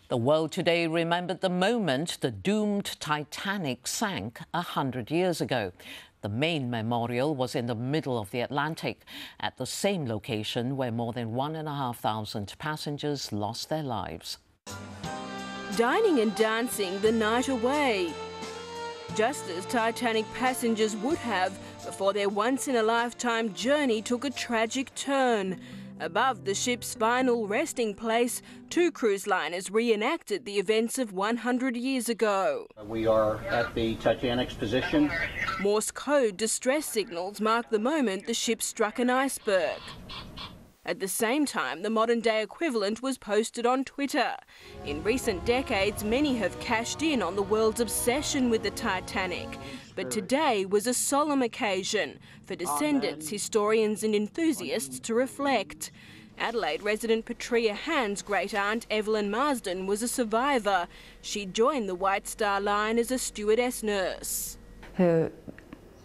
The world today remembered the moment the doomed Titanic sank 100 years ago. The main memorial was in the middle of the Atlantic, at the same location where more than 1,500 passengers lost their lives. Dining and dancing the night away, just as Titanic passengers would have before their once-in-a-lifetime journey took a tragic turn. Above the ship's final resting place, two cruise liners reenacted the events of 100 years ago. We are at the Titanic's position. Morse code distress signals mark the moment the ship struck an iceberg. At the same time, the modern-day equivalent was posted on Twitter. In recent decades, many have cashed in on the world's obsession with the Titanic. But today was a solemn occasion for descendants, historians and enthusiasts to reflect. Adelaide resident Patria Hand's great-aunt Evelyn Marsden was a survivor. She joined the White Star Line as a stewardess nurse. Her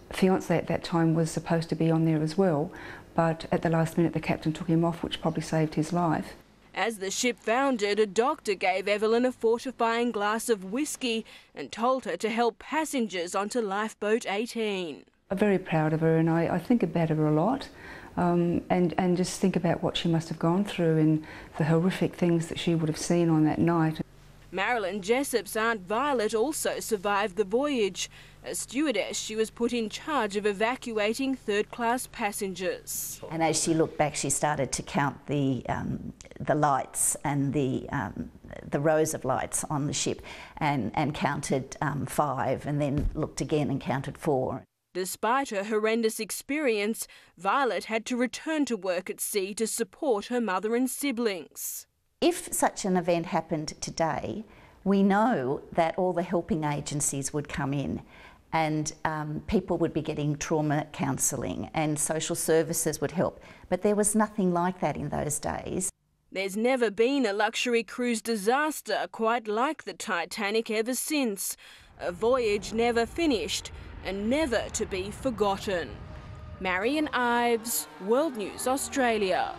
fiancé at that time was supposed to be on there as well, but at the last minute the captain took him off, which probably saved his life. As the ship foundered, a doctor gave Evelyn a fortifying glass of whiskey and told her to help passengers onto lifeboat 18. I'm very proud of her, and I think about her a lot, and just think about what she must have gone through and the horrific things that she would have seen on that night. Marilyn Jessop's Aunt Violet also survived the voyage. As stewardess, she was put in charge of evacuating third-class passengers. And as she looked back, she started to count the lights and the rows of lights on the ship, and counted 5, and then looked again and counted 4. Despite her horrendous experience, Violet had to return to work at sea to support her mother and siblings. If such an event happened today, we know that all the helping agencies would come in, and people would be getting trauma counselling and social services would help. But there was nothing like that in those days. There's never been a luxury cruise disaster quite like the Titanic ever since. A voyage never finished and never to be forgotten. Marion Ives, World News Australia.